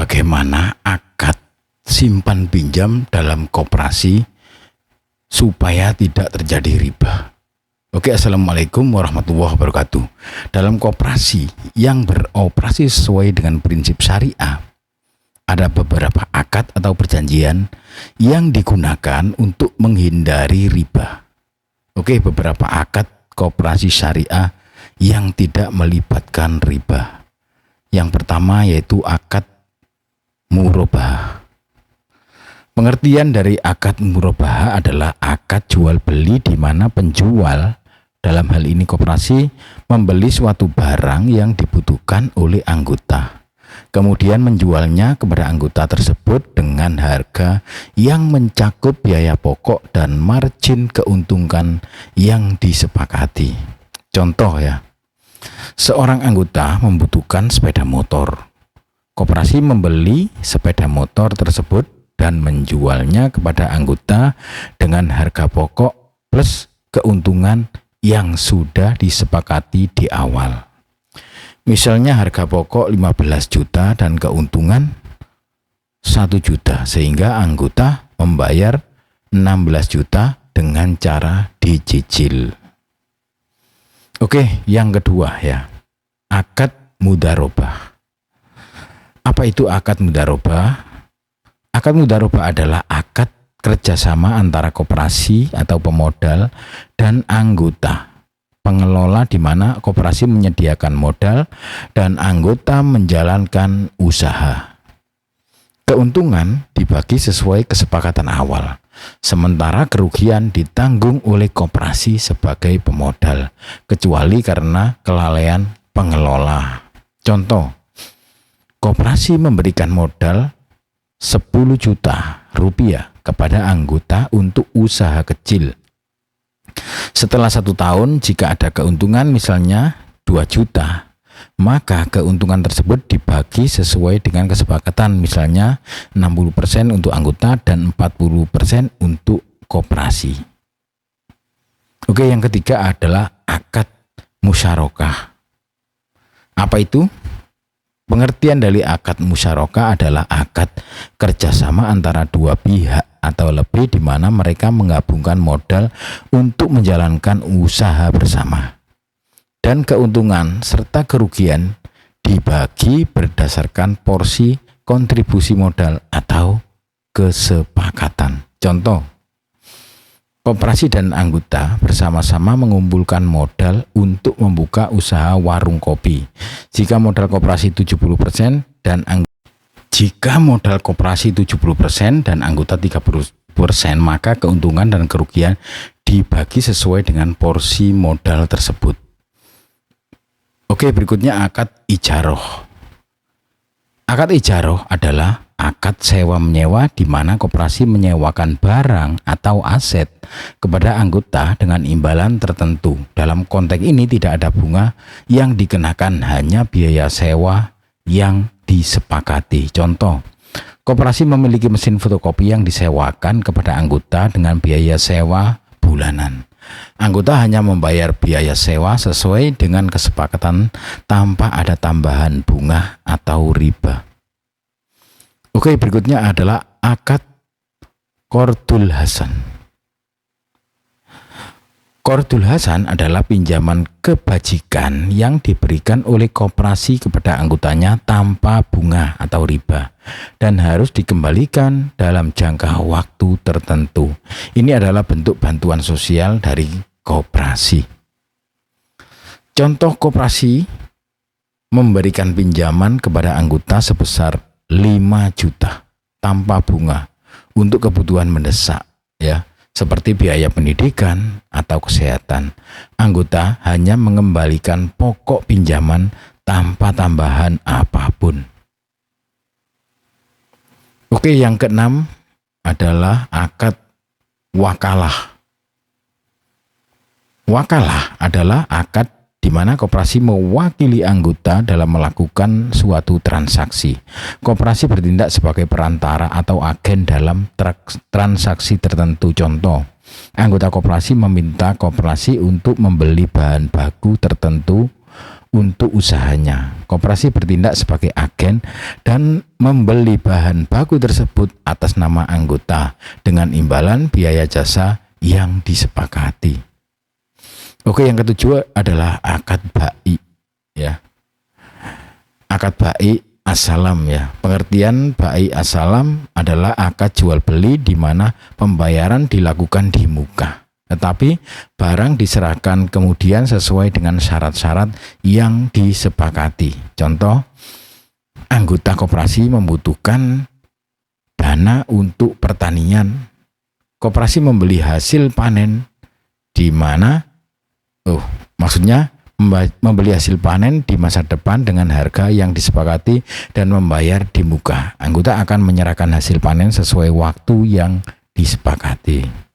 bagaimana akad simpan pinjam dalam koperasi supaya tidak terjadi riba. Oke, assalamualaikum warahmatullahi wabarakatuh. Dalam koperasi yang beroperasi sesuai dengan prinsip syariah, ada beberapa akad atau perjanjian yang digunakan untuk menghindari riba. Oke, beberapa akad koperasi syariah yang tidak melibatkan riba. Yang pertama yaitu akad murabahah. Pengertian dari akad murabahah adalah akad jual beli di mana penjual, dalam hal ini koperasi, membeli suatu barang yang dibutuhkan oleh anggota, kemudian menjualnya kepada anggota tersebut dengan harga yang mencakup biaya pokok dan margin keuntungan yang disepakati. Contoh ya, seorang anggota membutuhkan sepeda motor. Koperasi membeli sepeda motor tersebut dan menjualnya kepada anggota dengan harga pokok plus keuntungan yang sudah disepakati di awal. Misalnya harga pokok 15 juta dan keuntungan 1 juta, sehingga anggota membayar 16 juta dengan cara dicicil. Oke, yang kedua ya, akad mudharabah. Apa itu akad mudharabah? Akad mudharabah adalah akad kerjasama antara koperasi atau pemodal dan anggota pengelola, di mana koperasi menyediakan modal dan anggota menjalankan usaha. Keuntungan dibagi sesuai kesepakatan awal, sementara kerugian ditanggung oleh koperasi sebagai pemodal, kecuali karena kelalaian pengelola. Contoh, koperasi memberikan modal 10 juta rupiah kepada anggota untuk usaha kecil. Setelah 1 tahun, jika ada keuntungan misalnya 2 juta, maka keuntungan tersebut dibagi sesuai dengan kesepakatan, misalnya 60% untuk anggota dan 40% untuk koperasi. Oke, yang ketiga adalah akad musyarakah. Apa itu? Pengertian dari akad musyarakah adalah akad kerjasama antara dua pihak atau lebih, di mana mereka menggabungkan modal untuk menjalankan usaha bersama, dan keuntungan serta kerugian dibagi berdasarkan porsi kontribusi modal atau kesepakatan. Contoh, koperasi dan anggota bersama-sama mengumpulkan modal untuk membuka usaha warung kopi. Jika modal koperasi 70% dan jika modal koperasi 70% dan anggota 30%, maka keuntungan dan kerugian dibagi sesuai dengan porsi modal tersebut. Oke, berikutnya akad ijaroh. Akad ijaroh adalah akad sewa-menyewa, di mana koperasi menyewakan barang atau aset kepada anggota dengan imbalan tertentu. Dalam konteks ini tidak ada bunga yang dikenakan, hanya biaya sewa yang disepakati. Contoh, koperasi memiliki mesin fotokopi yang disewakan kepada anggota dengan biaya sewa bulanan. Anggota hanya membayar biaya sewa sesuai dengan kesepakatan tanpa ada tambahan bunga atau riba. Oke, berikutnya adalah akad qardul hasan. Qardul hasan adalah pinjaman kebajikan yang diberikan oleh koperasi kepada anggotanya tanpa bunga atau riba dan harus dikembalikan dalam jangka waktu tertentu. Ini adalah bentuk bantuan sosial dari koperasi. Contoh, koperasi memberikan pinjaman kepada anggota sebesar 5 juta tanpa bunga untuk kebutuhan mendesak ya, seperti biaya pendidikan atau kesehatan. Anggota hanya mengembalikan pokok pinjaman tanpa tambahan apapun. Oke, yang keenam adalah akad wakalah. Wakalah adalah akad di mana koperasi mewakili anggota dalam melakukan suatu transaksi. Koperasi bertindak sebagai perantara atau agen dalam transaksi tertentu. Contoh, anggota koperasi meminta koperasi untuk membeli bahan baku tertentu untuk usahanya. Koperasi bertindak sebagai agen dan membeli bahan baku tersebut atas nama anggota dengan imbalan biaya jasa yang disepakati. Oke, yang ketujuh adalah akad bai, ya. Akad bai as-salam, ya. Pengertian bai as-salam adalah akad jual beli di mana pembayaran dilakukan di muka, tetapi barang diserahkan kemudian sesuai dengan syarat-syarat yang disepakati. Contoh, anggota koperasi membutuhkan dana untuk pertanian. Koperasi membeli hasil panen di mana, maksudnya membeli hasil panen di masa depan dengan harga yang disepakati dan membayar di muka. Anggota akan menyerahkan hasil panen sesuai waktu yang disepakati.